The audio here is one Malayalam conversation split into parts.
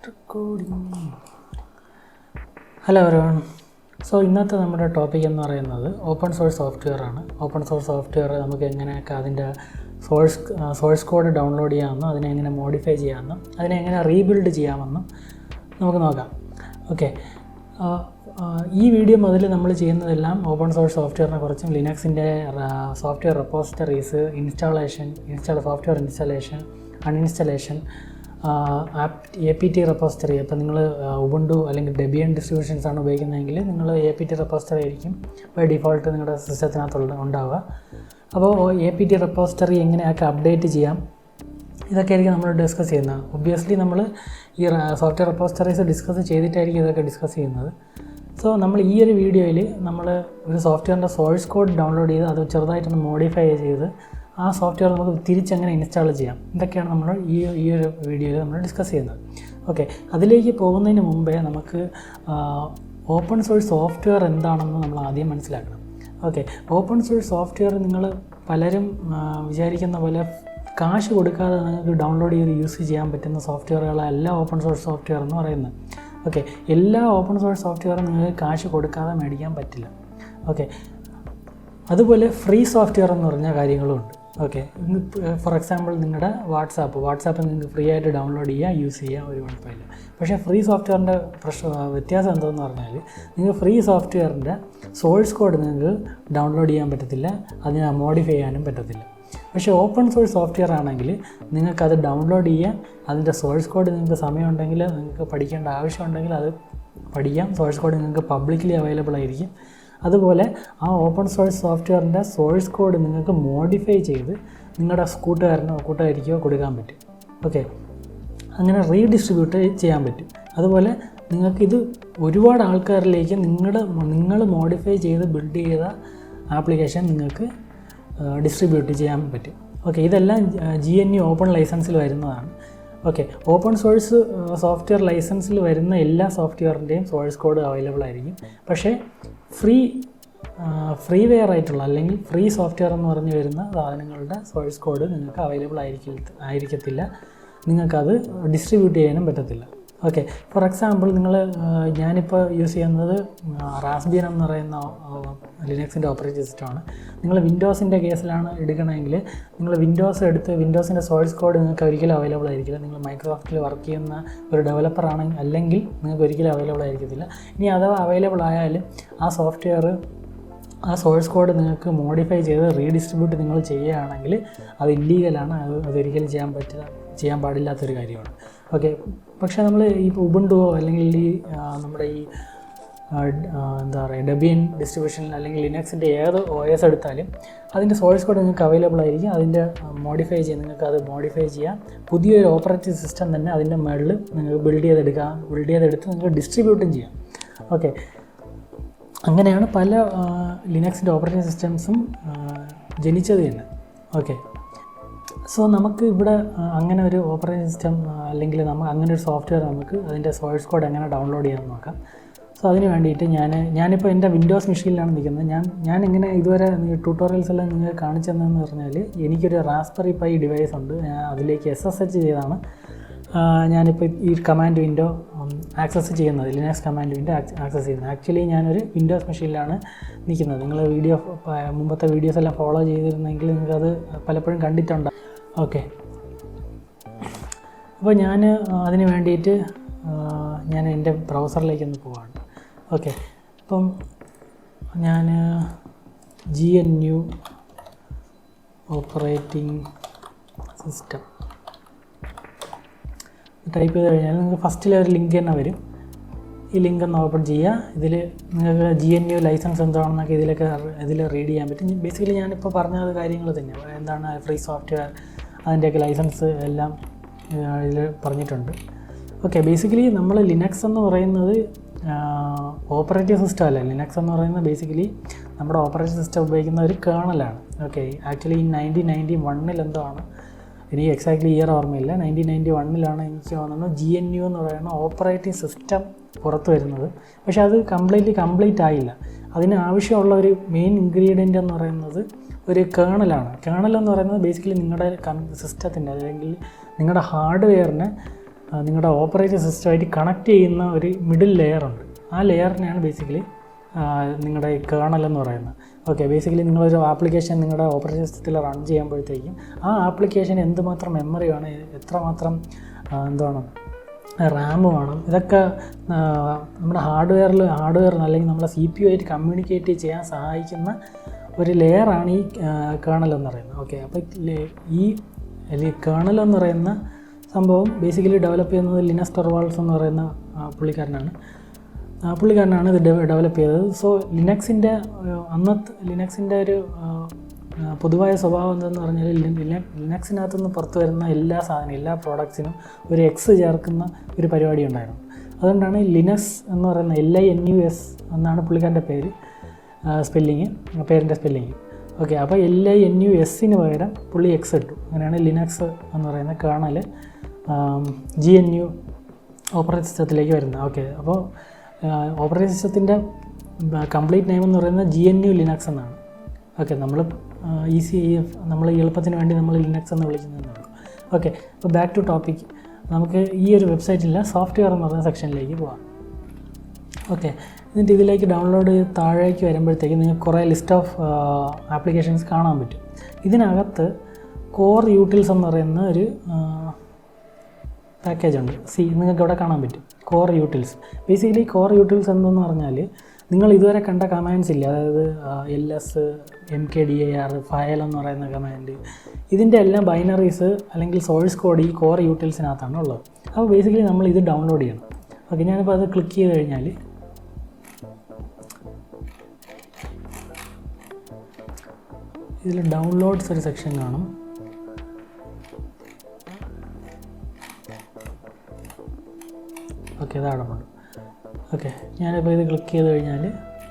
recording. Hello everyone. So ഇന്നത്തെ നമ്മുടെ ടോപ്പിക് എന്ന് പറയുന്നത് ഓപ്പൺ സോഴ്സ് സോഫ്റ്റ്വെയർ ആണ്. ഓപ്പൺ സോഴ്സ് സോഫ്റ്റ്വെയർ നമുക്ക് എങ്ങനെയൊക്കെ അതിൻ്റെ സോഴ്സ് കോഡ് ഡൗൺലോഡ് ചെയ്യാമെന്നും അതിനെ എങ്ങനെ മോഡിഫൈ ചെയ്യാമെന്നും അതിനെ എങ്ങനെ റീബിൽഡ് ചെയ്യാമെന്നും നമുക്ക് നോക്കാം. ഓക്കെ, ഈ വീഡിയോ മുതൽ നമ്മൾ ചെയ്യുന്നതെല്ലാം ഓപ്പൺ സോഴ്സ് സോഫ്റ്റ്വെയറിനെ കുറിച്ചും ലിനക്സിൻ്റെ software repositories, software installation, uninstallation, APT repository. അപ്പോൾ നിങ്ങൾ ഉബുണ്ടു അല്ലെങ്കിൽ ഡെബിയൻ ഡിസ്ട്രിബ്യൂഷൻസ് ആണ് ഉപയോഗിക്കുന്നതെങ്കിൽ നിങ്ങൾ APT റെപ്പോസിറ്ററി ആയിരിക്കും ബൈ ഡിഫോൾട്ട് നിങ്ങളുടെ സിസ്റ്റത്തിനകത്തുള്ള ഉണ്ടാവുക. അപ്പോൾ APT റെപ്പോസിറ്ററി എങ്ങനെയൊക്കെ അപ്ഡേറ്റ് ചെയ്യാം, ഇതൊക്കെ ആയിരിക്കും നമ്മൾ ഡിസ്കസ് ചെയ്യുന്നത്. ഒബ്വിയസ്ലി നമ്മൾ ഈ സോഫ്റ്റ്വെയർ റെപ്പോസിറ്ററീസ് ഡിസ്കസ് ചെയ്തിട്ടായിരിക്കും ഇതൊക്കെ ഡിസ്കസ് ചെയ്യുന്നത്. സോ നമ്മൾ ഈ ഒരു വീഡിയോയിൽ നമ്മൾ ഒരു സോഫ്റ്റ്വെയറിൻ്റെ സോഴ്സ് കോഡ് ഡൗൺലോഡ് ചെയ്ത് അത് ചെറുതായിട്ടൊന്ന് മോഡിഫൈ ചെയ്ത് ആ സോഫ്റ്റ്വെയർ നമുക്ക് തിരിച്ചെങ്ങനെ ഇൻസ്റ്റാൾ ചെയ്യാം, ഇതൊക്കെയാണ് നമ്മൾ ഈ ഒരു വീഡിയോയിൽ നമ്മൾ ഡിസ്കസ് ചെയ്യുന്നത്. ഓക്കെ, അതിലേക്ക് പോകുന്നതിന് മുമ്പേ നമുക്ക് ഓപ്പൺ സോഴ്സ് സോഫ്റ്റ്വെയർ എന്താണെന്ന് നമ്മൾ ആദ്യം മനസ്സിലാക്കണം. ഓക്കെ, ഓപ്പൺ സോഴ്സ് സോഫ്റ്റ്വെയർ നിങ്ങൾ പലരും വിചാരിക്കുന്ന പോലെ കാശ് കൊടുക്കാതെ നിങ്ങൾക്ക് ഡൗൺലോഡ് ചെയ്ത് യൂസ് ചെയ്യാൻ പറ്റുന്ന സോഫ്റ്റ്വെയറുകളല്ല ഓപ്പൺ സോഴ്സ് സോഫ്റ്റ്വെയർ എന്ന് പറയുന്നത്. ഓക്കെ, എല്ലാ ഓപ്പൺ സോഴ്സ് സോഫ്റ്റ്വെയറും നിങ്ങൾക്ക് കാശ് കൊടുക്കാതെ മേടിക്കാൻ പറ്റില്ല. ഓക്കെ, അതുപോലെ ഫ്രീ സോഫ്റ്റ്വെയർ എന്ന് പറഞ്ഞ കാര്യങ്ങളുമുണ്ട്. ഓക്കെ, ഫോർ എക്സാമ്പിൾ നിങ്ങളുടെ വാട്സാപ്പ് നിങ്ങൾക്ക് ഫ്രീ ആയിട്ട് ഡൗൺലോഡ് ചെയ്യുക, യൂസ് ചെയ്യുക, ഒരു കുഴപ്പമില്ല. പക്ഷേ ഫ്രീ സോഫ്റ്റ്വെയറിൻ്റെ വ്യത്യാസം എന്താണെന്ന് പറഞ്ഞാൽ നിങ്ങൾക്ക് ഫ്രീ സോഫ്റ്റ്വെയറിൻ്റെ സോഴ്സ് കോഡ് നിങ്ങൾക്ക് ഡൗൺലോഡ് ചെയ്യാൻ പറ്റത്തില്ല, അതിനെ മോഡിഫൈ ചെയ്യാനും പറ്റത്തില്ല. പക്ഷേ ഓപ്പൺ സോഴ്സ് സോഫ്റ്റ്വെയർ ആണെങ്കിൽ നിങ്ങൾക്കത് ഡൗൺലോഡ് ചെയ്യാൻ, അതിൻ്റെ സോഴ്സ് കോഡ് നിങ്ങൾക്ക് സമയമുണ്ടെങ്കിൽ, നിങ്ങൾക്ക് പഠിക്കേണ്ട ആവശ്യമുണ്ടെങ്കിൽ അത് പഠിക്കാം. സോഴ്സ് കോഡ് നിങ്ങൾക്ക് പബ്ലിക്കലി അവൈലബിൾ ആയിരിക്കും. അതുപോലെ ആ ഓപ്പൺ സോഴ്സ് സോഫ്റ്റ്വെയറിൻ്റെ സോഴ്സ് കോഡ് നിങ്ങൾക്ക് മോഡിഫൈ ചെയ്ത് നിങ്ങളുടെ കൂട്ടുകാരിക്കോ കൊടുക്കാൻ പറ്റും. ഓക്കെ, അങ്ങനെ റീഡിസ്ട്രിബ്യൂട്ട് ചെയ്യാൻ പറ്റും. അതുപോലെ നിങ്ങൾക്കിത് ഒരുപാട് ആൾക്കാരിലേക്ക് നിങ്ങൾ മോഡിഫൈ ചെയ്ത് ബിൽഡ് ചെയ്ത ആപ്ലിക്കേഷൻ നിങ്ങൾക്ക് ഡിസ്ട്രിബ്യൂട്ട് ചെയ്യാൻ പറ്റും. ഓക്കെ, ഇതെല്ലാം GNU ഓപ്പൺ ലൈസൻസിൽ വരുന്നതാണ്. ഓക്കെ, ഓപ്പൺ സോഴ്സ് സോഫ്റ്റ്വെയർ ലൈസൻസിൽ വരുന്ന എല്ലാ സോഫ്റ്റ്വെയറിൻ്റെയും സോഴ്സ് കോഡ് അവൈലബിൾ ആയിരിക്കും. പക്ഷേ ഫ്രീ വെയർ ആയിട്ടുള്ള അല്ലെങ്കിൽ ഫ്രീ സോഫ്റ്റ്വെയർ എന്ന് പറഞ്ഞ് വരുന്ന സാധനങ്ങളുടെ സോഴ്സ് കോഡ് നിങ്ങൾക്ക് അവൈലബിൾ ആയിരിക്കത്തില്ല, നിങ്ങൾക്കത് ഡിസ്ട്രിബ്യൂട്ട് ചെയ്യാനും പറ്റത്തില്ല. ഓക്കെ, ഫോർ എക്സാമ്പിൾ ഞാനിപ്പോൾ യൂസ് ചെയ്യുന്നത് റാസ്ബിയൻ എന്ന് പറയുന്ന ലിനക്സിൻ്റെ ഓപ്പറേറ്റിംഗ് സിസ്റ്റമാണ്. നിങ്ങൾ വിൻഡോസിൻ്റെ കേസിലാണ് എടുക്കണമെങ്കിൽ നിങ്ങൾ വിൻഡോസിൻ്റെ സോഴ്സ് കോഡ് നിങ്ങൾക്ക് ഒരിക്കലും അവൈലബിൾ ആയിരിക്കില്ല. നിങ്ങൾ മൈക്രോസോഫ്റ്റിൽ വർക്ക് ചെയ്യുന്ന ഒരു ഡെവലപ്പർ ആണെങ്കിൽ അല്ലെങ്കിൽ നിങ്ങൾക്ക് ഒരിക്കലും അവൈലബിൾ ആയിരിക്കത്തില്ല. ഇനി അഥവാ അവൈലബിൾ ആയാലും ആ സോഴ്സ് കോഡ് നിങ്ങൾക്ക് മോഡിഫൈ ചെയ്ത് റീഡിസ്ട്രിബ്യൂട്ട് നിങ്ങൾ ചെയ്യുകയാണെങ്കിൽ അത് ഇല്ലീഗലാണ്, അതൊരിക്കലും ചെയ്യാൻ പാടില്ലാത്തൊരു കാര്യമാണ്. ഓക്കെ, പക്ഷേ നമ്മൾ ഇപ്പോൾ ഉബുണ്ടുവോ അല്ലെങ്കിൽ നമ്മുടെ ഡെബിയൻ ഡിസ്ട്രിബ്യൂഷനിൽ അല്ലെങ്കിൽ ലിനക്സിൻ്റെ ഏത് OS എടുത്താലും അതിൻ്റെ സോഴ്സ് കോഡ് നിങ്ങൾക്ക് അവൈലബിൾ ആയിരിക്കും. അതിൻ്റെ നിങ്ങൾക്ക് അത് മോഡിഫൈ ചെയ്യാം. പുതിയൊരു ഓപ്പറേറ്റിംഗ് സിസ്റ്റം തന്നെ അതിൻ്റെ മുകളിൽ നിങ്ങൾക്ക് ബിൽഡ് ചെയ്തെടുത്ത് നിങ്ങൾക്ക് ഡിസ്ട്രിബ്യൂട്ടും ചെയ്യാം. ഓക്കെ, അങ്ങനെയാണ് പല ലിനക്സിൻ്റെ ഓപ്പറേറ്റിംഗ് സിസ്റ്റംസും ജനിച്ചത് തന്നെ. ഓക്കെ, സോ നമുക്ക് ഇവിടെ അങ്ങനെ ഒരു ഓപ്പറേറ്റിംഗ് സിസ്റ്റം അല്ലെങ്കിൽ അങ്ങനെ ഒരു സോഫ്റ്റ്വെയർ നമുക്ക് അതിൻ്റെ സോഴ്സ് കോഡ് എങ്ങനെ ഡൗൺലോഡ് ചെയ്യാമെന്ന് നോക്കാം. സോ അതിന് വേണ്ടിയിട്ട് ഞാനിപ്പോൾ എൻ്റെ വിൻഡോസ് മെഷീനിലാണ് നിൽക്കുന്നത്. ഞാൻ ഇങ്ങനെ ഇതുവരെ ട്യൂട്ടോറിയൽസ് എല്ലാം നിങ്ങൾക്ക് കാണിച്ചു തന്നതെന്ന് പറഞ്ഞാൽ എനിക്കൊരു റാസ്ബെറി പൈ ഡിവൈസ് ഉണ്ട്. അതിലേക്ക് SSH ചെയ്താണ് ഞാനിപ്പോൾ ഈ കമാൻഡ് വിൻഡോ ആക്സസ് ചെയ്യുന്നത്, ലിനക്സ് കമാൻഡ് വിൻഡോ ആക്സസ് ചെയ്യുന്നത്. ആക്ച്വലി ഞാനൊരു വിൻഡോസ് മെഷീനിലാണ് നിൽക്കുന്നത്. നിങ്ങൾ മുമ്പത്തെ വീഡിയോസ് എല്ലാം ഫോളോ ചെയ്തിരുന്നെങ്കിൽ നിങ്ങൾക്കത് പലപ്പോഴും കണ്ടിട്ടുണ്ട്. ഓക്കെ, അപ്പോൾ ഞാൻ അതിന് വേണ്ടിയിട്ട് ഞാൻ എൻ്റെ ബ്രൗസറിലേക്കൊന്ന് പോവാണ്. ഓക്കെ, അപ്പം ഞാൻ GNU ഓപ്പറേറ്റിംഗ് സിസ്റ്റം ടൈപ്പ് ചെയ്ത് കഴിഞ്ഞാൽ നിങ്ങൾക്ക് ഫസ്റ്റിൽ ഒരു ലിങ്ക് തന്നെ വരും. ഈ ലിങ്ക് ഒന്ന് ഓപ്പൺ ചെയ്യുക. ഇതിൽ നിങ്ങൾക്ക് GNU ലൈസൻസ് എന്താണെന്നൊക്കെ ഇതിൽ റീഡ് ചെയ്യാൻ പറ്റും. ബേസിക്കലി ഞാനിപ്പോൾ പറഞ്ഞ കാര്യങ്ങൾ തന്നെ, എന്താണ് ഫ്രീ സോഫ്റ്റ്വെയർ, അതിൻ്റെയൊക്കെ ലൈസൻസ് എല്ലാം ഇതിൽ പറഞ്ഞിട്ടുണ്ട്. ഓക്കെ, ബേസിക്കലി നമ്മൾ ലിനക്സ് എന്ന് പറയുന്നത് ഓപ്പറേറ്റിംഗ് സിസ്റ്റം അല്ല. ലിനക്സ് എന്ന് പറയുന്നത് ബേസിക്കലി നമ്മുടെ ഓപ്പറേറ്റിംഗ് സിസ്റ്റം ഉപയോഗിക്കുന്ന ഒരു കേണലാണ്. ഓക്കെ, ആക്ച്വലി 1991 എന്തോ ആണ്, എനിക്ക് എക്സാക്ട്ലി ഇയർ ഓർമ്മയില്ല. 1991 എനിക്ക് തോന്നുന്നു GNU എന്ന് പറയുന്ന ഓപ്പറേറ്റിംഗ് സിസ്റ്റം പുറത്ത് വരുന്നത്. പക്ഷേ അത് കംപ്ലീറ്റ് ആയില്ല. അതിന് ആവശ്യമുള്ള ഒരു മെയിൻ ഇൻഗ്രീഡിയൻ്റ് എന്ന് പറയുന്നത് ഒരു കേണലാണ്. കേണൽ എന്ന് പറയുന്നത് ബേസിക്കലി നിങ്ങളുടെ സിസ്റ്റത്തിൻ്റെ അല്ലെങ്കിൽ നിങ്ങളുടെ ഹാർഡ്വെയറിനെ നിങ്ങളുടെ ഓപ്പറേറ്റിംഗ് സിസ്റ്റമായിട്ട് കണക്ട് ചെയ്യുന്ന ഒരു മിഡിൽ ലെയറുണ്ട്. ആ ലെയറിനെയാണ് ബേസിക്കലി നിങ്ങളുടെ കേർണൽ എന്ന് പറയുന്നത്. ഓക്കെ, ബേസിക്കലി നിങ്ങളൊരു ആപ്ലിക്കേഷൻ നിങ്ങളുടെ ഓപ്പറേറ്റിംഗ് സിസ്റ്റത്തിൽ റൺ ചെയ്യുമ്പോഴത്തേക്കും ആ ആപ്ലിക്കേഷൻ എന്തുമാത്രം മെമ്മറി വേണം, എത്രമാത്രം എന്താണ് റാം വേണം, ഇതൊക്കെ നമ്മുടെ ഹാർഡ്വെയറിൽ അല്ലെങ്കിൽ നമ്മുടെ CPU ആയിട്ട് കമ്മ്യൂണിക്കേറ്റ് ചെയ്യാൻ സഹായിക്കുന്ന ഒരു ലെയറാണ് ഈ കേർണൽ എന്ന് പറയുന്നത്. ഓക്കെ, അപ്പോൾ ഈ കേർണൽ എന്ന് പറയുന്ന സംഭവം ബേസിക്കലി ഡെവലപ്പ് ചെയ്യുന്നത് ലിനസ് ടോർവാൾഡ്സ് എന്ന് പറയുന്ന പുള്ളിക്കാരനാണ് ഇത് ഡെവലപ്പ് ചെയ്തത്. സോ ലിനക്സിൻ്റെ ഒരു പൊതുവായ സ്വഭാവം എന്തെന്ന് പറഞ്ഞാൽ ലിനക്സിനകത്തുനിന്ന് പുറത്ത് വരുന്ന എല്ലാ പ്രോഡക്ട്സിനും ഒരു എക്സ് ചേർക്കുന്ന ഒരു പരിപാടി ഉണ്ടായിരുന്നു. അതുകൊണ്ടാണ് ലിനക്സ് എന്ന് പറയുന്ന LINUS എന്നാണ് പുള്ളിക്കാരൻ്റെ പേരിൻ്റെ സ്പെല്ലിങ്. ഓക്കെ, അപ്പോൾ LINUSന് പകരം പുള്ളി എക്സ് ഇട്ടു. അങ്ങനെയാണ് ലിനക്സ് എന്ന് പറയുന്ന കേർണൽ GNU ഓപ്പറേറ്റിംഗ് സിസ്റ്റത്തിലേക്ക് വരുന്നത്. ഓക്കെ, അപ്പോൾ ഓപ്പറേറ്റിംഗ് സിസ്റ്റത്തിൻ്റെ കംപ്ലീറ്റ് നെയിം എന്ന് പറയുന്നത് GNU ലിനക്സ് എന്നാണ്. ഓക്കെ, നമ്മൾ എളുപ്പത്തിന് വേണ്ടി നമ്മൾ ലിനക്സ് എന്ന് വിളിക്കുന്നതെന്നുള്ളൂ. ഓക്കെ, അപ്പോൾ ബാക്ക് ടു ടോപ്പിക്. നമുക്ക് ഈ ഒരു വെബ്സൈറ്റിലെ സോഫ്റ്റ്വെയർ എന്ന് പറയുന്ന സെക്ഷനിലേക്ക് പോകാം. ഓക്കെ, എന്നിട്ട് ഇതിലേക്ക് ഡൗൺലോഡ് താഴേക്ക് വരുമ്പോഴത്തേക്ക് നിങ്ങൾക്ക് കുറേ ലിസ്റ്റ് ഓഫ് ആപ്ലിക്കേഷൻസ് കാണാൻ പറ്റും. ഇതിനകത്ത് കോർ യൂട്ടിൽസ് എന്ന് പറയുന്ന ഒരു പാക്കേജ് ഉണ്ട്. നിങ്ങൾക്ക് ഇവിടെ കാണാൻ പറ്റും core utils. Basically core utils എന്തെന്ന് പറഞ്ഞാൽ നിങ്ങൾ ഇതുവരെ കണ്ട കമാൻഡ്സ് ഇല്ല, അതായത് LS, MKDIR, ഫയൽ എന്ന് പറയുന്ന കമാൻഡ്, ഇതിൻ്റെ എല്ലാം ബൈനറീസ് അല്ലെങ്കിൽ സോഴ്സ് കോഡ് ഈ കോർ യൂട്ടിൽസിനകത്താണ് ഉള്ളത്. അപ്പോൾ ബേസിക്കലി നമ്മൾ ഇത് ഡൗൺലോഡ് ചെയ്യണം. ഓക്കെ, ഞാനിപ്പോൾ അത് ക്ലിക്ക് ചെയ്ത് കഴിഞ്ഞാൽ ഇതിൽ ഡൗൺലോഡ്സ് ഒരു സെക്ഷൻ കാണും. ഓക്കെ, ഇതാണുണ്ട്. ഓക്കെ, ഞാനിപ്പോൾ ഇത് ക്ലിക്ക് ചെയ്ത് കഴിഞ്ഞാൽ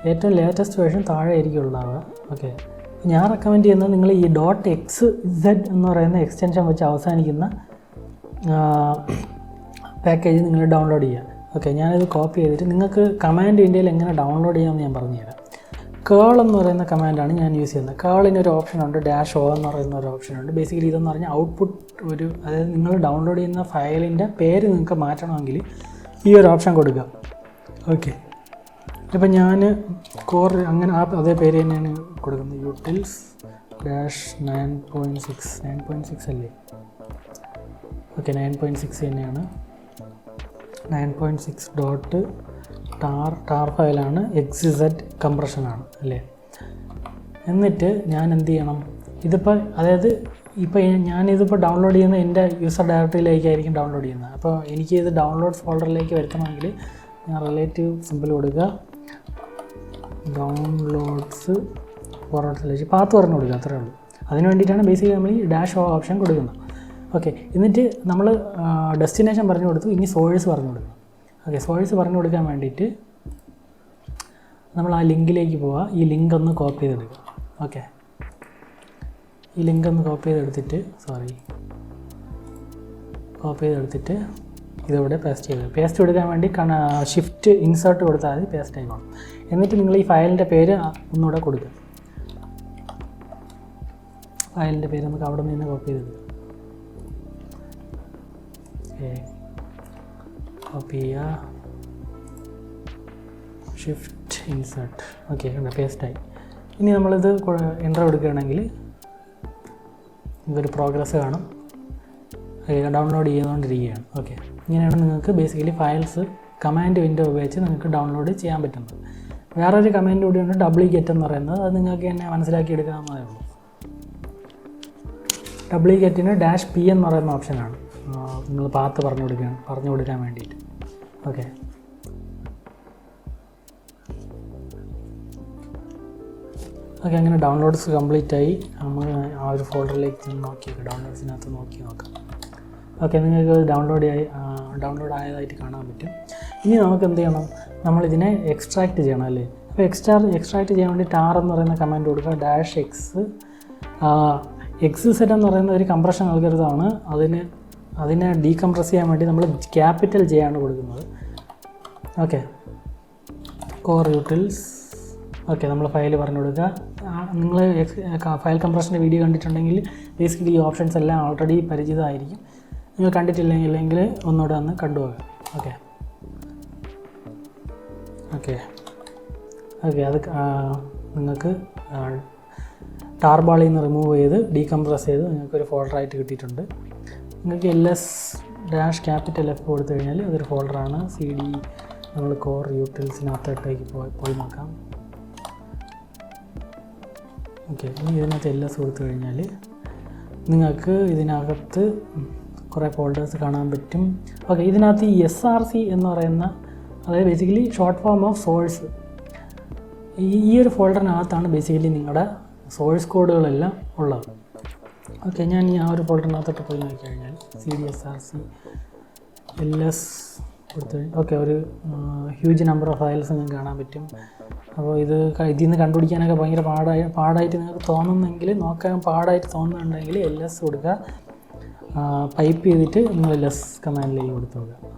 ഏറ്റവും ലേറ്റസ്റ്റ് വേർഷൻ താഴെ ആയിരിക്കും ഉണ്ടാവുക. ഓക്കെ, ഞാൻ റെക്കമെൻഡ് ചെയ്യുന്നത് നിങ്ങൾ ഈ .xz എന്ന് പറയുന്ന എക്സ്റ്റൻഷൻ വെച്ച് അവസാനിക്കുന്ന പാക്കേജ് നിങ്ങൾ ഡൗൺലോഡ് ചെയ്യുക. ഓക്കെ, ഞാനിത് കോപ്പി ചെയ്തിട്ട് നിങ്ങൾക്ക് കമാൻഡ് ഇന്ത്യയിൽ എങ്ങനെ ഡൗൺലോഡ് ചെയ്യാമെന്ന് ഞാൻ പറഞ്ഞുതരാം. കേൾ എന്ന് പറയുന്ന കമാൻഡാണ് ഞാൻ യൂസ് ചെയ്യുന്നത്. കേളിനൊരു ഓപ്ഷനുണ്ട്, -o എന്ന് പറയുന്ന ഒരു ഓപ്ഷനുണ്ട്. ബേസിക്കലി ഇതെന്ന് പറഞ്ഞാൽ ഔട്ട്പുട്ട് അതായത് നിങ്ങൾ ഡൗൺലോഡ് ചെയ്യുന്ന ഫയലിൻ്റെ പേര് നിങ്ങൾക്ക് മാറ്റണമെങ്കിൽ ഈ ഒരു ഓപ്ഷൻ കൊടുക്കുക. ഓക്കെ, ഇപ്പം ഞാൻ അതേ പേര് തന്നെയാണ് കൊടുക്കുന്നത്, യൂട്ടിൽസ് -9.6 അല്ലേ? ഓക്കെ, 9.6 തന്നെയാണ്. 9.6 ടാർ ഫയലാണ്, XZ കംപ്രഷനാണ് അല്ലേ? എന്നിട്ട് ഞാൻ എന്ത് ചെയ്യണം, ഞാനിതിപ്പോൾ ഡൗൺലോഡ് ചെയ്യുന്ന എൻ്റെ യൂസർ ഡയറക്ടറിയിലേക്കായിരിക്കും ഡൗൺലോഡ് ചെയ്യുന്നത്. അപ്പോൾ എനിക്ക് ഇത് ഡൗൺലോഡ്സ് ഫോൾഡറിലേക്ക് വരുത്തണമെങ്കിൽ ഞാൻ റിലേറ്റീവ് സിമ്പിൾ കൊടുക്കുക, ഡൗൺലോഡ്സ് / പാത്ത് പറഞ്ഞു കൊടുക്കുക, അത്രേ ഉള്ളൂ. അതിന് വേണ്ടിയിട്ടാണ് ബേസിക്കലി നമ്മൾ ഈ -o ഓപ്ഷൻ കൊടുക്കുന്നത്. ഓക്കെ, എന്നിട്ട് നമ്മൾ ഡെസ്റ്റിനേഷൻ പറഞ്ഞു കൊടുത്തു, ഇനി സോഴ്സ് പറഞ്ഞു കൊടുക്കണം. ഓക്കെ, സോഴ്സ് പറഞ്ഞു കൊടുക്കാൻ വേണ്ടിയിട്ട് നമ്മൾ ആ ലിങ്കിലേക്ക് പോവുക. ഈ ലിങ്ക് ഒന്ന് കോപ്പി ചെയ്തെടുക്കുക. ഓക്കെ, ഈ ലിങ്ക് ഒന്ന് കോപ്പി ചെയ്തെടുത്തിട്ട് ഇതിവിടെ പേസ്റ്റ് കൊടുക്കാൻ വേണ്ടി ഷിഫ്റ്റ് ഇൻസേർട്ട് കൊടുത്താൽ മതി, പേസ്റ്റ് ആയി പോകണം. എന്നിട്ട് നിങ്ങൾ ഈ ഫയലിൻ്റെ പേര് ഒന്നുകൂടെ കൊടുക്കുക. ഫയലിൻ്റെ പേര് നമുക്ക് അവിടെ നിന്ന് കോപ്പി ചെയ്തെടുക്കുക. കോപ്പി ചെയ്യുക, ഷിഫ്റ്റ് ഇൻസേർട്ട്. ഓക്കെ, പേസ്റ്റായി. ഇനി നമ്മളിത് എൻ്റർ കൊടുക്കുകയാണെങ്കിൽ നമുക്കൊരു പ്രോഗ്രസ് കാണും, ഡൗൺലോഡ് ചെയ്തുകൊണ്ടിരിക്കുകയാണ്. ഓക്കെ, ഇങ്ങനെയാണ് നിങ്ങൾക്ക് ബേസിക്കലി ഫയൽസ് കമാൻഡ് വിൻഡോ ഉപയോഗിച്ച് നിങ്ങൾക്ക് ഡൗൺലോഡ് ചെയ്യാൻ പറ്റുന്നത്. വേറൊരു കമാൻഡ് കൂടിയുണ്ട്, ഡ്യൂപ്ലിക്കേറ്റ് എന്ന് പറയുന്നത്. അത് നിങ്ങൾക്ക് തന്നെ മനസ്സിലാക്കിയെടുക്കാവുന്നതേ ഉള്ളൂ. ഡ്യൂപ്ലിക്കേറ്റിന് -p എന്ന് പറയുന്ന ഓപ്ഷനാണ് നിങ്ങൾ പാത്ത് പറഞ്ഞു കൊടുക്കാൻ വേണ്ടിയിട്ട്. ഓക്കെ, അങ്ങനെ ഡൗൺലോഡ്സ് കംപ്ലീറ്റ് ആയി. നമ്മൾ ആ ഒരു ഫോൾഡറിലേക്ക് ഡൗൺലോഡ്സിനകത്ത് നോക്കാം. ഓക്കെ, നിങ്ങൾക്ക് ഡൗൺലോഡ് ആയതായിട്ട് കാണാൻ പറ്റും. ഇനി നമുക്ക് എന്ത് ചെയ്യണം, നമ്മളിതിനെ എക്സ്ട്രാക്റ്റ് ചെയ്യണം അല്ലേ? അപ്പോൾ എക്സ്ട്രാക്റ്റ് ചെയ്യാൻ വേണ്ടി tar എന്ന് പറയുന്ന കമാൻഡ് കൊടുക്കുക. -XZ എന്ന് പറയുന്ന ഒരു കംപ്രഷൻ അൽഗോരിതമാണ്. അതിനെ ഡീകംപ്രസ് ചെയ്യാൻ വേണ്ടി നമ്മൾ ക്യാപിറ്റൽ J ആണ് കൊടുക്കുന്നത്. Okay, core utils. ഓക്കെ, നമ്മൾ ഫയൽ പറഞ്ഞു കൊടുക്കുക. നിങ്ങൾ ഫയൽ കംപ്രഷൻ്റെ വീഡിയോ കണ്ടിട്ടുണ്ടെങ്കിൽ ബേസിക്കലി ഈ ഓപ്ഷൻസ് എല്ലാം ഓൾറെഡി പരിചിതമായിരിക്കും. നിങ്ങൾ കണ്ടിട്ടില്ലെങ്കിൽ ഒന്നുകൂടെ ഒന്ന് കണ്ടുപോകാം. ഓക്കെ ഓക്കെ ഓക്കെ അത് നിങ്ങൾക്ക് ടാർബാളിൽ നിന്ന് റിമൂവ് ചെയ്ത് ഡീകംപ്രസ് ചെയ്ത് നിങ്ങൾക്കൊരു ഫോൾഡറായിട്ട് കിട്ടിയിട്ടുണ്ട്. നിങ്ങൾക്ക് ls-F കൊടുത്തു കഴിഞ്ഞാൽ അതൊരു ഫോൾഡറാണ്. CD നമ്മൾ കോർ യൂട്ടിൽസിനകത്തോട്ടേക്ക് പോയി നോക്കാം. ഓക്കെ, ഇനി ഇതിനകത്ത് ls കൊടുത്തു കഴിഞ്ഞാൽ നിങ്ങൾക്ക് ഇതിനകത്ത് കുറേ ഫോൾഡേഴ്സ് കാണാൻ പറ്റും. ഓക്കെ, ഇതിനകത്ത് ഈ SRC എന്ന് പറയുന്ന, അതായത് basically short form of swords, ഈ ഒരു ഫോൾഡറിനകത്താണ് ബേസിക്കലി നിങ്ങളുടെ സോഴ്സ് കോഡുകളെല്ലാം ഉള്ളത്. ഓക്കെ, ഞാൻ ഈ ഒരു ഫോൾഡറിനകത്തോട്ട് പോയി നോക്കി കഴിഞ്ഞാൽ CDSRC ls കൊടുത്ത് ഓക്കെ ഒരു ഹ്യൂജ് നമ്പർ ഓഫ് ഫയൽസ് നിങ്ങൾക്ക് കാണാൻ പറ്റും. അപ്പോൾ ഇതിൽ നിന്ന് കണ്ടുപിടിക്കാനൊക്കെ ഭയങ്കര പാടായിട്ട് നിങ്ങൾക്ക് തോന്നുന്നെങ്കിൽ, നോക്കാൻ പാടായിട്ട് തോന്നുന്നുണ്ടെങ്കിൽ ls കൊടുക്കുക, പൈപ്പ് ചെയ്തിട്ട് നിങ്ങൾ ls കമാൻഡിലേക്ക് കൊടുത്തു നോക്കുക.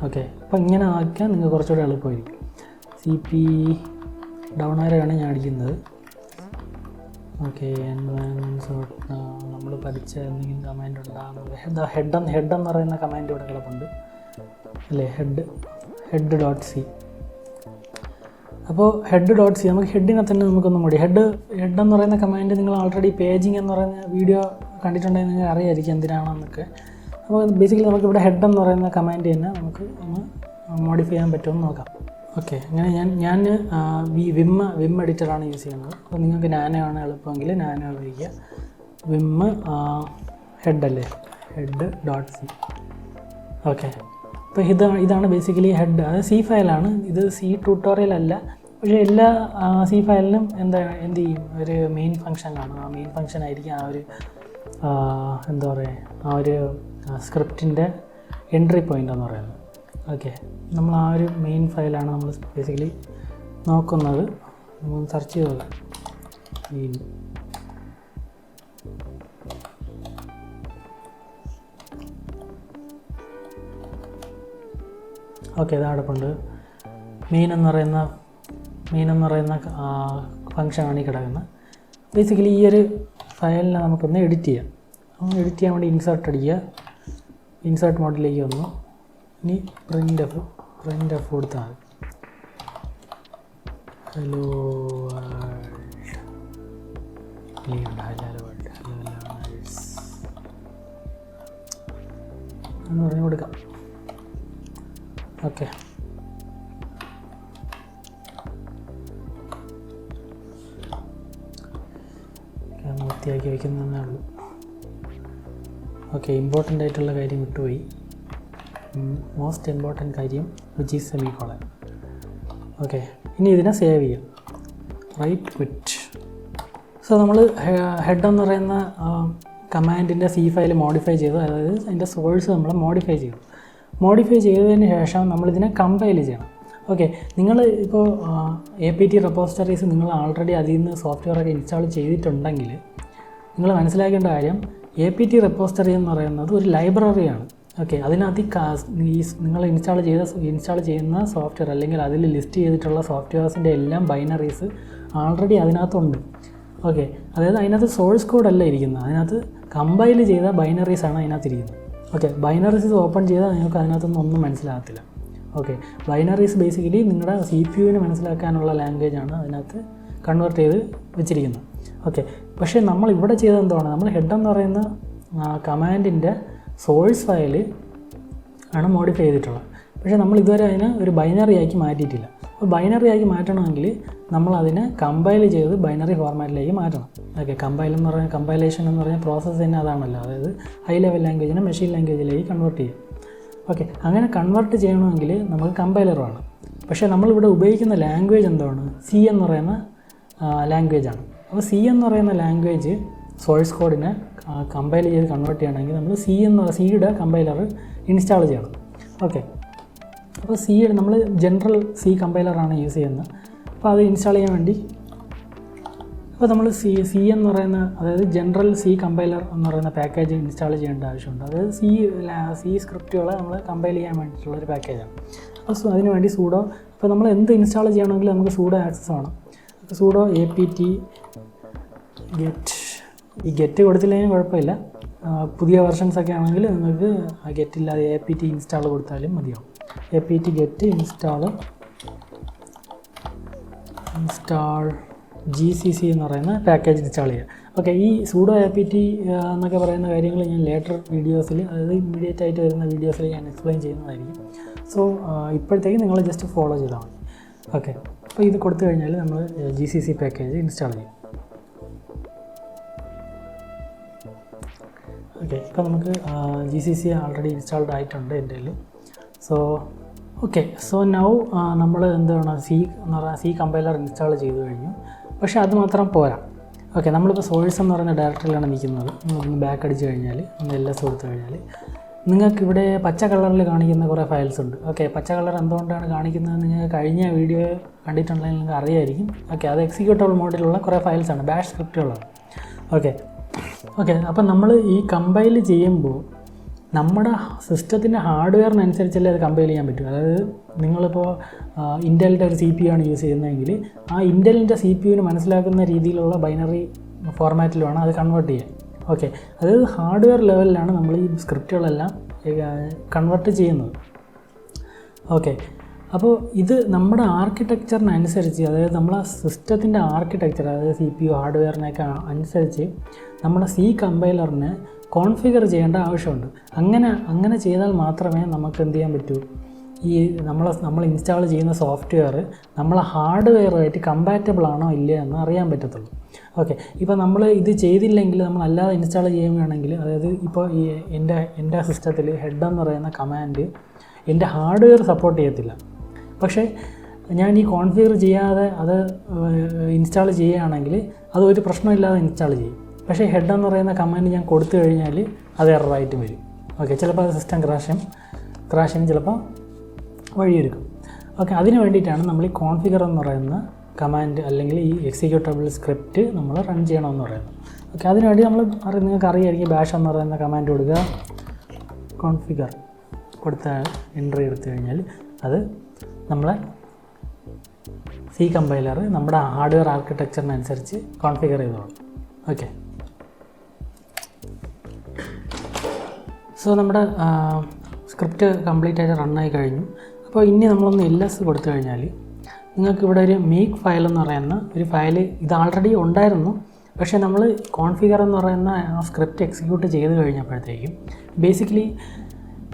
ഓക്കെ, അപ്പോൾ ഇങ്ങനെ ആക്കിയാൽ നിങ്ങൾക്ക് കുറച്ചുകൂടെ എളുപ്പമായിരിക്കും. CP ഡൗൺ ആരെയാണ് ഞാൻ അടിക്കുന്നത്. ഓക്കെ, നമ്മൾ പഠിച്ച എന്തെങ്കിലും കമാൻഡ് ഉണ്ടാകുന്നത് ഹെഡ് എന്ന് പറയുന്ന കമാൻഡ് ഇവിടെ കിടപ്പുണ്ട് അല്ലേ, head.c. അപ്പോൾ head.c നമുക്ക് ഹെഡിനെ തന്നെ നമുക്കൊന്നും കൂടി ഹെഡ് എന്ന് പറയുന്ന കമാൻഡ് നിങ്ങൾ ഓൾറെഡി പേജിങ് എന്ന് പറയുന്ന വീഡിയോ കണ്ടിട്ടുണ്ടെങ്കിൽ നിങ്ങൾക്ക് അറിയായിരിക്കും എന്തിനാണെന്നൊക്കെ. അപ്പോൾ ബേസിക്കലി നമുക്കിവിടെ ഹെഡ് എന്ന് പറയുന്ന കമാൻഡ് തന്നെ നമുക്ക് ഒന്ന് മോഡിഫൈ ചെയ്യാൻ പറ്റുമെന്ന് നോക്കാം. ഓക്കെ, അങ്ങനെ ഞാൻ വിം എഡിറ്ററാണ് യൂസ് ചെയ്യുന്നത്. അപ്പോൾ നിങ്ങൾക്ക് നാനോ ആണ് എളുപ്പമെങ്കിൽ നാനോ ഉപയോഗിക്കുക. വിം ഹെഡ് അല്ലേ, head.c. ഓക്കെ, അപ്പോൾ ഇതാണ് ബേസിക്കലി ഹെഡ്. അത് C ഫയലാണ്. ഇത് C ട്യൂട്ടോറിയൽ അല്ല, പക്ഷേ എല്ലാ C ഫയലിനും എന്ത് ചെയ്യും, ഒരു മെയിൻ ഫംഗ്ഷൻ കാണും. ആ മെയിൻ ഫംഗ്ഷൻ ആയിരിക്കും എന്താ പറയുക, ആ ഒരു സ്ക്രിപ്റ്റിൻ്റെ എൻട്രി പോയിൻ്റ് എന്ന് പറയുന്നത്. ഓക്കെ, നമ്മൾ ആ ഒരു മെയിൻ ഫയലാണ് നമ്മൾ ബേസിക്കലി നോക്കുന്നത്. നമ്മൾ സെർച്ച് ചെയ്ത് നോക്കാം. ഓക്കെ, ഇത് അടപ്പുണ്ട്. മെയിൻ എന്ന് പറയുന്ന ഫംഗ്ഷനാണ് ഈ കിടക്കുന്നത്. ബേസിക്കലി ഈ ഒരു ഫയലിനെ നമുക്കൊന്ന് എഡിറ്റ് ചെയ്യാം. എഡിറ്റ് ചെയ്യാൻ വേണ്ടി ഇൻസേർട്ട് അടിക്കുക. ഇൻസേർട്ട് മോഡിലേക്ക് വന്നു. ഇനി പ്രിൻ്റ് എഫ് കൊടുത്താൽ മതി. ഹലോ വേൾഡ് എന്ന് പറഞ്ഞു കൊടുക്കാം. ഓക്കെ, വൃത്തിയാക്കി വയ്ക്കുന്നതേ ഉള്ളൂ. ഓക്കെ, ഇമ്പോർട്ടൻ്റ് ആയിട്ടുള്ള കാര്യം വിട്ടുപോയി. മോസ്റ്റ് ഇമ്പോർട്ടൻറ്റ് കാര്യം വിച്ച് ഈസ് സെമിക്കോളൻ. ഓക്കെ, ഇനി ഇതിനെ സേവ് ചെയ്യാം. Write quit. സോ നമ്മൾ ഹെഡ് എന്ന് പറയുന്ന കമാൻഡിൻ്റെ C ഫയൽ മോഡിഫൈ ചെയ്തു. അതായത് അതിൻ്റെ സോഴ്സ് നമ്മൾ മോഡിഫൈ ചെയ്തതിന് ശേഷം നമ്മളിതിനെ കമ്പൈൽ ചെയ്യണം. ഓക്കെ, നിങ്ങൾ ഇപ്പോൾ APT റെപ്പോസിറ്ററീസ് നിങ്ങൾ ആൾറെഡി അതിൽ നിന്ന് സോഫ്റ്റ്വെയറൊക്കെ ഇൻസ്റ്റാൾ ചെയ്തിട്ടുണ്ടെങ്കിൽ നിങ്ങൾ മനസ്സിലാക്കേണ്ട കാര്യം, APT റെപ്പോസിറ്ററി എന്ന് പറയുന്നത് ഒരു ലൈബ്രറിയാണ്. ഓക്കെ, അതിനകത്ത് നിങ്ങൾ ഇൻസ്റ്റാൾ ചെയ്യുന്ന സോഫ്റ്റ്വെയർ അല്ലെങ്കിൽ അതിൽ ലിസ്റ്റ് ചെയ്തിട്ടുള്ള സോഫ്റ്റ്വെയർസിൻ്റെ എല്ലാം ബൈനറീസ് ആൾറെഡി അതിനകത്തുണ്ട്. ഓക്കെ, അതായത് അതിനകത്ത് സോഴ്സ് കോഡല്ല ഇരിക്കുന്നത്, അതിനകത്ത് കമ്പൈൽ ചെയ്ത ബൈനറീസാണ് അതിനകത്ത് ഇരിക്കുന്നത്. ഓക്കെ, ബൈനറീസ് ഓപ്പൺ ചെയ്താൽ നിങ്ങൾക്ക് അതിനകത്തൊന്നും ഒന്നും മനസ്സിലാകത്തില്ല. ഓക്കെ, ബൈനറീസ് ബേസിക്കലി നിങ്ങളുടെ CPU-ന് മനസ്സിലാക്കാനുള്ള ലാംഗ്വേജാണ് അതിനകത്ത് കൺവേർട്ട് ചെയ്ത് വെച്ചിരിക്കുന്നത്. ഓക്കെ, പക്ഷേ നമ്മൾ ഇവിടെ ചെയ്തത് എന്താണ്, നമ്മൾ ഹെഡ് എന്ന് പറയുന്ന കമാൻഡിൻ്റെ സോഴ്സ് ഫയൽ ആണ് മോഡിഫൈ ചെയ്തിട്ടുള്ളത്. പക്ഷേ നമ്മൾ ഇതുവരെ അതിനെ ഒരു ബൈനറി ആക്കി മാറ്റിയിട്ടില്ല. അപ്പോൾ ബൈനറി ആക്കി മാറ്റണമെങ്കിൽ നമ്മൾ അതിനെ കമ്പൈൽ ചെയ്ത് ബൈനറി ഫോർമാറ്റിലേക്ക് മാറ്റണം. ഓക്കെ, കമ്പൈലേഷൻ എന്ന് പറഞ്ഞ പ്രോസസ്സ് തന്നെ അതാണല്ലോ, അതായത് ഹൈ ലെവൽ ലാംഗ്വേജിനെ മെഷീൻ ലാംഗ്വേജിലേക്ക് കൺവേർട്ട് ചെയ്യും. ഓക്കെ, അങ്ങനെ കൺവേർട്ട് ചെയ്യണമെങ്കിൽ നമുക്ക് കമ്പൈലർ വേണം. പക്ഷേ നമ്മളിവിടെ ഉപയോഗിക്കുന്ന ലാംഗ്വേജ് എന്താണ്, C എന്ന് പറയുന്ന ലാംഗ്വേജാണ്. അപ്പോൾ C എന്ന് പറയുന്ന ലാംഗ്വേജ് സോഴ്സ് കോഡിനെ കമ്പൈൽ ചെയ്ത് കൺവേർട്ട് ചെയ്യണമെങ്കിൽ നമ്മൾ സിയുടെ കമ്പൈലർ ഇൻസ്റ്റാൾ ചെയ്യണം. ഓക്കെ, അപ്പോൾ നമ്മൾ ജനറൽ C കമ്പൈലറാണ് യൂസ് ചെയ്യുന്നത്. അപ്പോൾ അത് ഇൻസ്റ്റാൾ ചെയ്യാൻ വേണ്ടി അപ്പോൾ നമ്മൾ C എന്ന് പറയുന്ന, അതായത് ജനറൽ C കമ്പൈലർ എന്ന് പറയുന്ന പാക്കേജ് ഇൻസ്റ്റാൾ ചെയ്യേണ്ട ആവശ്യമുണ്ട്. അതായത് C സ്ക്രിപ്റ്റുകളെ നമ്മൾ കമ്പൈൽ ചെയ്യാൻ വേണ്ടിയിട്ടുള്ളൊരു പാക്കേജാണ്. അപ്പോൾ അതിന് വേണ്ടി സൂഡോ, അപ്പോൾ നമ്മൾ എന്ത് ഇൻസ്റ്റാൾ ചെയ്യണമെങ്കിൽ നമുക്ക് സൂഡോ ആക്സസ് വേണം. സൂഡോ apt get, ഈ ഗെറ്റ് കൊടുത്തില്ലെങ്കിൽ കുഴപ്പമില്ല. പുതിയ വെർഷൻസൊക്കെ ആണെങ്കിൽ നിങ്ങൾക്ക് ഗെറ്റ് ഇല്ലാതെ apt ഇൻസ്റ്റാൾ കൊടുത്താലും മതിയാവും. apt get ഇൻസ്റ്റാൾ GCC എന്ന് പറയുന്ന പാക്കേജ് ഇൻസ്റ്റാൾ ചെയ്യുക. ഓക്കെ, ഈ sudo apt എന്നൊക്കെ പറയുന്ന കാര്യങ്ങൾ ഞാൻ ലേറ്റർ വീഡിയോസിൽ, അതായത് ഇമ്മീഡിയറ്റ് ആയിട്ട് വരുന്ന വീഡിയോസിൽ ഞാൻ എക്സ്പ്ലെയിൻ ചെയ്യുന്നതായിരിക്കും. സോ ഇപ്പോഴത്തേക്ക് നിങ്ങൾ ജസ്റ്റ് ഫോളോ ചെയ്താൽ മതി. ഓക്കെ, അപ്പോൾ ഇത് കൊടുത്തു കഴിഞ്ഞാൽ നമ്മൾ GCC പാക്കേജ് ഇൻസ്റ്റാൾ ചെയ്യും. ഓക്കെ, ഇപ്പോൾ നമുക്ക് GCC ആൾറെഡി ഇൻസ്റ്റാൾഡ് ആയിട്ടുണ്ട് എൻ്റെ കയ്യിൽ. സോ നൗ നമ്മൾ എന്താണ് C കമ്പൈലർ ഇൻസ്റ്റാൾ ചെയ്ത് കഴിഞ്ഞു. പക്ഷേ അത് മാത്രം പോരാ. ഓക്കെ, നമ്മളിപ്പോൾ സോഴ്സ് എന്ന് പറയുന്ന ഡയറക്ടറിയിലാണ് നിൽക്കുന്നത്. നമ്മളൊന്ന് ബാക്ക് അടിച്ച് കഴിഞ്ഞാൽ, ഒന്ന് LS കൊടുത്തു കഴിഞ്ഞാൽ നിങ്ങൾക്കിവിടെ പച്ച കളറിൽ കാണിക്കുന്ന കുറേ ഫയൽസ് ഉണ്ട്. ഓക്കെ, പച്ച കളർ എന്തുകൊണ്ടാണ് കാണിക്കുന്നത് നിങ്ങൾ കഴിഞ്ഞ വീഡിയോ കണ്ടിട്ടുണ്ടെങ്കിൽ നിങ്ങൾക്ക് അറിയായിരിക്കും. ഓക്കെ, അത് എക്സിക്യൂട്ടബിൾ മോഡിലുള്ള കുറേ ഫയൽസാണ്, ബാഷ് സ്ക്രിപ്റ്റുകളാണ്. ഓക്കെ, അപ്പം നമ്മൾ ഈ കമ്പൈൽ ചെയ്യുമ്പോൾ നമ്മുടെ സിസ്റ്റത്തിൻ്റെ ഹാർഡ്വെയറിനനുസരിച്ചല്ലേ അത് കമ്പൈൽ ചെയ്യാൻ പറ്റും. അതായത് നിങ്ങളിപ്പോൾ ഇൻ്റലിൻ്റെ ഒരു CPU ആണ് യൂസ് ചെയ്യുന്നതെങ്കിൽ ആ ഇൻ്റലിൻ്റെ CPUവിന് മനസ്സിലാക്കുന്ന രീതിയിലുള്ള ബൈനറി ഫോർമാറ്റിൽ വേണം അത് കൺവേർട്ട് ചെയ്യാൻ. ഓക്കെ, അതായത് ഹാർഡ്വെയർ ലെവലിലാണ് നമ്മൾ ഈ സ്ക്രിപ്റ്റുകളെല്ലാം കൺവേർട്ട് ചെയ്യുന്നത്. ഓക്കെ, അപ്പോൾ ഇത് നമ്മുടെ ആർക്കിടെക്ചറിനനുസരിച്ച്, അതായത് നമ്മളെ സിസ്റ്റത്തിൻ്റെ ആർക്കിടെക്ചർ, അതായത് CPU ഹാർഡ്വെയറിനൊക്കെ അനുസരിച്ച് നമ്മുടെ C കമ്പൈലറിന് കോൺഫിഗർ ചെയ്യേണ്ട ആവശ്യമുണ്ട്. അങ്ങനെ ചെയ്താൽ മാത്രമേ നമുക്ക് എന്ത് ചെയ്യാൻ പറ്റൂ, ഈ നമ്മൾ ഇൻസ്റ്റാൾ ചെയ്യുന്ന സോഫ്റ്റ്വെയർ നമ്മളെ ഹാർഡ്വെയറുമായിട്ട് കമ്പാറ്റബിൾ ആണോ ഇല്ല എന്ന് അറിയാൻ പറ്റത്തുള്ളൂ. ഓക്കെ, ഇപ്പോൾ നമ്മൾ ഇത് ചെയ്തില്ലെങ്കിൽ, നമ്മൾ അല്ലാതെ ഇൻസ്റ്റാൾ ചെയ്യുകയാണെങ്കിൽ, അതായത് ഇപ്പോൾ ഈ എൻ്റെ സിസ്റ്റത്തിൽ ഹെഡ് എന്ന് പറയുന്ന കമാൻഡ് എൻ്റെ ഹാർഡ്വെയർ സപ്പോർട്ട് ചെയ്യത്തില്ല. പക്ഷേ ഞാൻ ഈ കോൺഫിഗർ ചെയ്യാതെ അത് ഇൻസ്റ്റാൾ ചെയ്യുകയാണെങ്കിൽ അത് ഒരു പ്രശ്നമില്ലാതെ ഇൻസ്റ്റാൾ ചെയ്യും. പക്ഷേ ഹെഡ് എന്ന് പറയുന്ന കമാൻഡ് ഞാൻ കൊടുത്തു കഴിഞ്ഞാൽ അത് എററായിട്ട് വരും. ഓക്കെ, ചിലപ്പോൾ അത് സിസ്റ്റം ക്രാഷിന് ചിലപ്പോൾ വഴിയൊരുക്കും. ഓക്കെ, അതിന് വേണ്ടിയിട്ടാണ് നമ്മൾ ഈ കോൺഫിഗർ എന്ന് പറയുന്ന കമാൻഡ് അല്ലെങ്കിൽ ഈ എക്സിക്യൂട്ടബിൾ സ്ക്രിപ്റ്റ് നമ്മൾ റൺ ചെയ്യണമെന്ന് പറയുന്നത്. ഓക്കെ, അതിനുവേണ്ടി നിങ്ങൾക്ക് അറിയായിരിക്കും, ബാഷ് എന്ന് പറയുന്ന കമാൻഡ് കൊടുക്കുക, കോൺഫിഗർ കൊടുത്താൽ എൻട്രി എടുത്തു കഴിഞ്ഞാൽ അത് നമ്മളെ C കമ്പൈലർ നമ്മുടെ ഹാർഡ്വെയർ ആർക്കിടെക്ചറിനനുസരിച്ച് കോൺഫിഗർ ചെയ്തോളും. ഓക്കെ, സോ നമ്മുടെ സ്ക്രിപ്റ്റ് കംപ്ലീറ്റ് ആയിട്ട് റണ്ണായി കഴിഞ്ഞു. അപ്പോൾ ഇനി നമ്മളൊന്ന് LS കൊടുത്തു കഴിഞ്ഞാൽ നിങ്ങൾക്ക് ഇവിടെ ഒരു മേക്ക് ഫയൽ എന്ന് പറയുന്ന ഒരു ഫയൽ, ഇത് ആൾറെഡി ഉണ്ടായിരുന്നു. പക്ഷേ നമ്മൾ കോൺഫിഗർ എന്ന് പറയുന്ന ആ സ്ക്രിപ്റ്റ് എക്സിക്യൂട്ട് ചെയ്ത് കഴിഞ്ഞപ്പോഴത്തേക്കും ബേസിക്കലി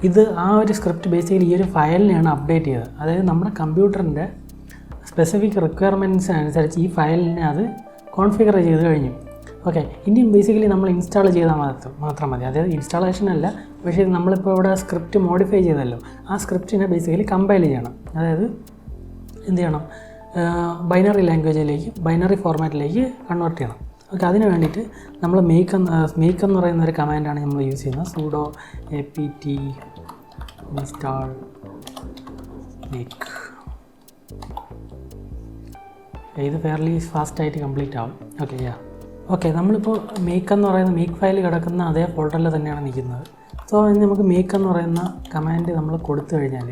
ഇത് ആ ഒരു സ്ക്രിപ്റ്റ് ബേസിക്കലി ഈ ഒരു ഫയലിനെയാണ് അപ്ഡേറ്റ് ചെയ്തത്. അതായത് നമ്മുടെ കമ്പ്യൂട്ടറിൻ്റെ സ്പെസിഫിക് റിക്വയർമെൻറ്റ്സ് അനുസരിച്ച് ഈ ഫയലിനെ അത് കോൺഫിഗർ ചെയ്ത് കഴിഞ്ഞു. ഓക്കെ, ഇനിയും ബേസിക്കലി നമ്മൾ ഇൻസ്റ്റാൾ ചെയ്താൽ മാത്രം മതി. അതായത് ഇൻസ്റ്റാളേഷൻ അല്ല, പക്ഷേ നമ്മളിപ്പോൾ ഇവിടെ സ്ക്രിപ്റ്റ് മോഡിഫൈ ചെയ്തല്ലോ, ആ സ്ക്രിപ്റ്റിനെ ബേസിക്കലി കമ്പൈൽ ചെയ്യണം. അതായത് എന്ത് ചെയ്യണം, ബൈനറി ഫോർമാറ്റിലേക്ക് കൺവേർട്ട് ചെയ്യണം. ഓക്കെ, അതിന് വേണ്ടിയിട്ട് നമ്മൾ മേക്ക് എന്ന് പറയുന്ന ഒരു കമാൻഡാണ് നമ്മൾ യൂസ് ചെയ്യുന്നത്. sudo apt install make. ഇത് ഫെയർലി ഫാസ്റ്റായിട്ട് കംപ്ലീറ്റ് ആവും. ഓക്കെ, നമ്മളിപ്പോൾ മേക്ക് എന്ന് പറയുന്ന മേക്ക് ഫയൽ കിടക്കുന്ന അതേ ഫോൾഡറിൽ തന്നെയാണ് നിൽക്കുന്നത്. സോ ഇനി നമുക്ക് മേക്ക് എന്ന് പറയുന്ന കമാൻഡ് നമ്മൾ കൊടുത്തു കഴിഞ്ഞാൽ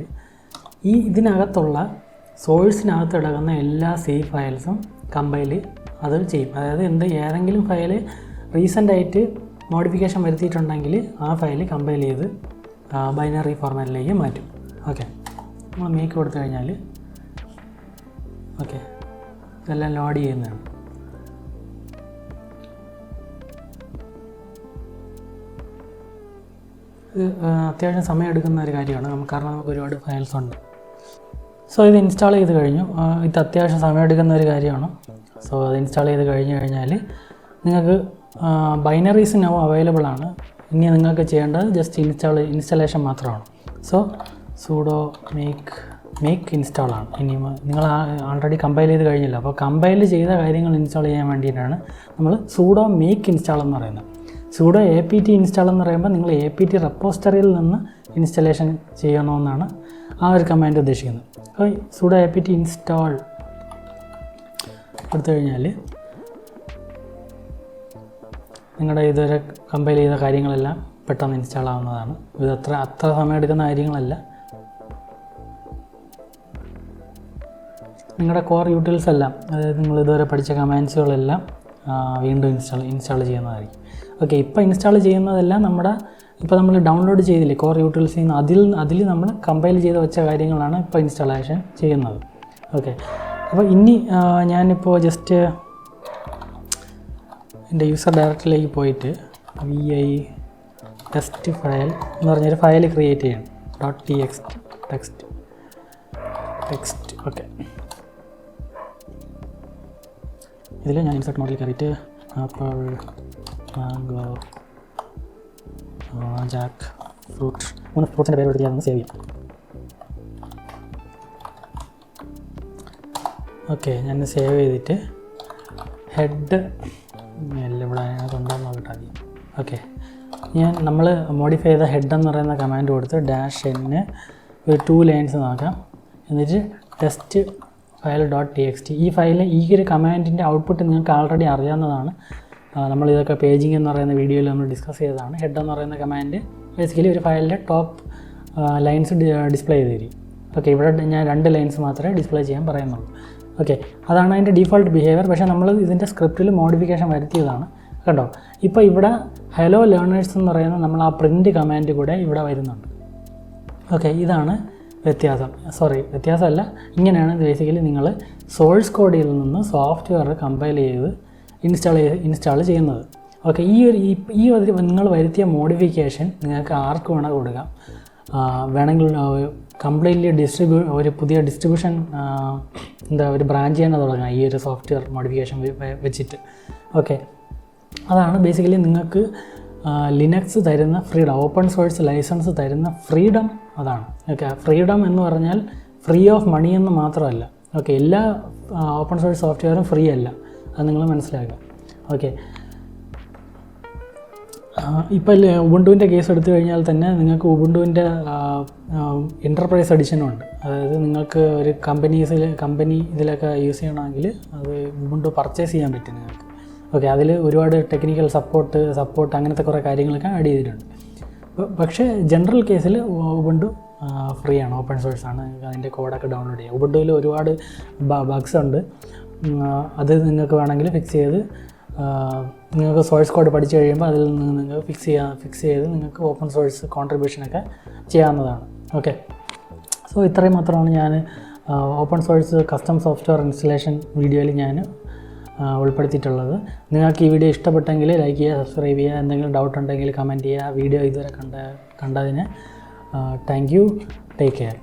ഇതിനകത്തുള്ള സോഴ്സിനകത്ത് കിടക്കുന്ന എല്ലാ C ഫയൽസും കമ്പൈൽ അത് ചെയ്യും. അതായത് ഏതെങ്കിലും ഫയൽ റീസെൻ്റായിട്ട് മോഡിഫിക്കേഷൻ വരുത്തിയിട്ടുണ്ടെങ്കിൽ ആ ഫയൽ കമ്പൈൽ ചെയ്ത് ബൈനറി ഫോർമാറ്റിലേക്ക് മാറ്റും. ഓക്കെ, നമ്മൾ മേക്ക് കൊടുത്തു കഴിഞ്ഞാൽ ഓക്കെ ഇതെല്ലാം ലോഡ് ചെയ്യുന്നതാണ്. ഇത് അത്യാവശ്യം സമയം എടുക്കുന്ന ഒരു കാര്യമാണ് കാരണം നമുക്ക് ഒരുപാട് ഫയൽസ് ഉണ്ട്. സോ ഇത് ഇൻസ്റ്റാൾ ചെയ്ത് കഴിഞ്ഞു. ഇത് അത്യാവശ്യം സമയം എടുക്കുന്ന ഒരു കാര്യമാണ്. സോ അത് ഇൻസ്റ്റാൾ ചെയ്ത് കഴിഞ്ഞാൽ നിങ്ങൾക്ക് ബൈനറീസ് നൗ അവൈലബിൾ ആണ്. ഇനി നിങ്ങൾക്ക് ചെയ്യേണ്ടത് ജസ്റ്റ് ഇൻസ്റ്റാളേഷൻ മാത്രമാണ്. സോ sudo make install ആണ്. ഇനി നിങ്ങൾ ആൾറെഡി കമ്പൈൽ ചെയ്ത് കഴിഞ്ഞില്ല, അപ്പോൾ കമ്പൈൽ ചെയ്ത കാര്യങ്ങൾ ഇൻസ്റ്റാൾ ചെയ്യാൻ വേണ്ടിയിട്ടാണ് നമ്മൾ sudo make install എന്ന് പറയുന്നത്. sudo apt install എന്ന് പറയുമ്പോൾ നിങ്ങൾ apt റെപ്പോസിറ്ററിയിൽ നിന്ന് ഇൻസ്റ്റാളേഷൻ ചെയ്യണമെന്നാണ് ആ ഒരു കമാൻഡ് ഉദ്ദേശിക്കുന്നത്. അപ്പോൾ sudo apt install കൊടുത്തു കഴിഞ്ഞാൽ നിങ്ങളുടെ ഇതുവരെ കമ്പൈൽ ചെയ്ത കാര്യങ്ങളെല്ലാം പെട്ടെന്ന് ഇൻസ്റ്റാൾ ആവുന്നതാണ്. ഇത് അത്ര സമയം എടുക്കുന്ന കാര്യങ്ങളല്ല. നിങ്ങളുടെ കോർ യൂട്ടിൽസ് എല്ലാം, അതായത് നിങ്ങൾ ഇതുവരെ പഠിച്ച കമാൻഡ്സുകളെല്ലാം വീണ്ടും ഇൻസ്റ്റാൾ ചെയ്യുന്നതായിരിക്കും. ഓക്കെ, ഇപ്പോൾ ഇൻസ്റ്റാൾ ചെയ്യുന്നതെല്ലാം ഇപ്പോൾ നമ്മൾ ഡൗൺലോഡ് ചെയ്തില്ലേ കോർ യൂട്ടിൽസിൽ നിന്ന്, അതിൽ നമ്മൾ കമ്പൈൽ ചെയ്ത് വെച്ച കാര്യങ്ങളാണ് ഇപ്പോൾ ഇൻസ്റ്റാളേഷൻ ചെയ്യുന്നത്. ഓക്കെ, അപ്പോൾ ഇനി ഞാനിപ്പോൾ ജസ്റ്റ് എൻ്റെ യൂസർ ഡയറക്ടറിയിലേക്ക് പോയിട്ട് vi ടെസ്റ്റ് ഫയൽ എന്ന് പറഞ്ഞൊരു ഫയൽ ക്രിയേറ്റ് ചെയ്യണം. .txt text. ഓക്കെ, ഇതിൽ ഞാൻ ഇൻസെർട്ട് മോഡിൽ കയറിയിട്ട് ആപ്പിൾ, മാംഗോ, ജാക്ക് ഫ്രൂട്ട്, 3 ഫ്രൂട്ട്സിൻ്റെ പേര് എടുത്ത് ഞാനൊന്ന് സേവ് ചെയ്യാം. ഓക്കെ, ഞാൻ സേവ് ചെയ്തിട്ട് ഹെഡ് എല്ലാം ഇവിടെ കൊണ്ടുവന്ന് നോക്കട്ടെ ആദ്യം. ഓക്കെ, നമ്മൾ മോഡിഫൈ ചെയ്ത ഹെഡ് എന്ന് പറയുന്ന കമാൻഡ് കൊടുത്ത് -n ഒരു 2 ലൈൻസ് നോക്കാം. എന്നിട്ട് ടെസ്റ്റ് ഫയൽ .txt ഈ ഒരു കമാൻഡിൻ്റെ ഔട്ട്പുട്ട് നിങ്ങൾക്ക് ആൾറെഡി അറിയാവുന്നതാണ്. നമ്മളിതൊക്കെ പേജിങ് എന്ന് പറയുന്ന വീഡിയോയിൽ നമ്മൾ ഡിസ്കസ് ചെയ്തതാണ്. ഹെഡ് എന്ന് പറയുന്ന കമാൻഡ് ബേസിക്കലി ഒരു ഫയലിൻ്റെ ടോപ്പ് ലൈൻസ് ഡിസ്പ്ലേ ചെയ്ത് തരും. ഓക്കെ, ഇവിടെ ഞാൻ 2 ലൈൻസ് മാത്രമേ ഡിസ്പ്ലേ ചെയ്യാൻ പറയുന്നുള്ളൂ. ഓക്കെ, അതാണ് അതിൻ്റെ ഡീഫോൾട്ട് ബിഹേവിയർ. പക്ഷേ നമ്മൾ ഇതിൻ്റെ സ്ക്രിപ്റ്റിൽ മോഡിഫിക്കേഷൻ വരുത്തിയതാണ് കേട്ടോ. ഇപ്പോൾ ഇവിടെ ഹലോ ലേണേഴ്സ് എന്ന് പറയുന്ന നമ്മൾ ആ പ്രിൻറ്റ് കമാൻഡ് കൂടെ ഇവിടെ വരുന്നുണ്ട്. ഓക്കെ, ഇതാണ് വ്യത്യാസം. വ്യത്യാസമല്ല, ഇങ്ങനെയാണ് ബേസിക്കലി നിങ്ങൾ സോഴ്സ് കോഡിൽ നിന്ന് സോഫ്റ്റ്വെയർ കമ്പൈൽ ചെയ്ത് ഇൻസ്റ്റാൾ ചെയ്യുന്നത്. ഓക്കെ, ഈ ഒരു നിങ്ങൾ വരുത്തിയ മോഡിഫിക്കേഷൻ നിങ്ങൾക്ക് ആർക്ക് വേണം കൊടുക്കാം. വേണമെങ്കിൽ കംപ്ലീറ്റ്ലി ഒരു പുതിയ ഡിസ്ട്രിബ്യൂഷൻ ഒരു ബ്രാഞ്ച് തന്നെ തുടങ്ങാം ഈ ഒരു സോഫ്റ്റ്വെയർ മോഡിഫിക്കേഷൻ വെച്ചിട്ട്. ഓക്കെ, അതാണ് ബേസിക്കലി നിങ്ങൾക്ക് ലിനക്സ് തരുന്ന ഫ്രീഡം, ഓപ്പൺ സോഴ്സ് ലൈസൻസ് തരുന്ന ഫ്രീഡം അതാണ്. ഓക്കെ, ഫ്രീഡം എന്ന് പറഞ്ഞാൽ ഫ്രീ ഓഫ് മണി എന്ന് മാത്രമല്ല. ഓക്കെ, എല്ലാ ഓപ്പൺ സോഴ്സ് സോഫ്റ്റ്വെയറും ഫ്രീ അല്ല, അത് നിങ്ങൾ മനസ്സിലാക്കുക. ഓക്കെ, ഇപ്പോൾ ഉബുണ്ടുവിൻ്റെ കേസ് എടുത്തു കഴിഞ്ഞാൽ തന്നെ നിങ്ങൾക്ക് ഉബുണ്ടുവിൻ്റെ എൻ്റർപ്രൈസ് എഡിഷനുണ്ട്. അതായത് നിങ്ങൾക്ക് ഒരു കമ്പനി ഇതിലൊക്കെ യൂസ് ചെയ്യണമെങ്കിൽ അത് ഉബുണ്ടു പർച്ചേസ് ചെയ്യാൻ പറ്റും നിങ്ങൾക്ക്. ഓക്കെ, അതിൽ ഒരുപാട് ടെക്നിക്കൽ സപ്പോർട്ട് അങ്ങനത്തെ കുറേ കാര്യങ്ങളൊക്കെ ആഡ് ചെയ്തിട്ടുണ്ട്. പക്ഷേ ജനറൽ കേസിൽ ഉബുണ്ടു ഫ്രീ ആണ്, ഓപ്പൺ സോഴ്സ് ആണ്. അതിൻ്റെ കോഡൊക്കെ ഡൗൺലോഡ് ചെയ്യാം. ഉബുണ്ടുവിൽ ഒരുപാട് ബഗ്സ് ഉണ്ട്, അത് നിങ്ങൾക്ക് വേണമെങ്കിൽ ഫിക്സ് ചെയ്ത് നിങ്ങൾക്ക് സോഴ്സ് കോഡ് പഠിച്ചു കഴിയുമ്പോൾ അതിൽ നിന്ന് നിങ്ങൾക്ക് ഫിക്സ് ചെയ്ത് നിങ്ങൾക്ക് ഓപ്പൺ സോഴ്സ് കോൺട്രിബ്യൂഷനൊക്കെ ചെയ്യാവുന്നതാണ്. ഓക്കെ, സോ ഇത്രയും മാത്രമാണ് ഞാൻ open source custom software installation വീഡിയോയിൽ ഞാൻ ഉൾപ്പെടുത്തിയിട്ടുള്ളത്. നിങ്ങൾക്ക് ഈ വീഡിയോ ഇഷ്ടപ്പെട്ടെങ്കിൽ ലൈക്ക് ചെയ്യുക, സബ്സ്ക്രൈബ് ചെയ്യുക. എന്തെങ്കിലും ഡൗട്ട് ഉണ്ടെങ്കിൽ കമൻറ്റ് ചെയ്യുക. വീഡിയോ ഇതുവരെ കണ്ടതിന് താങ്ക് യു. Take care.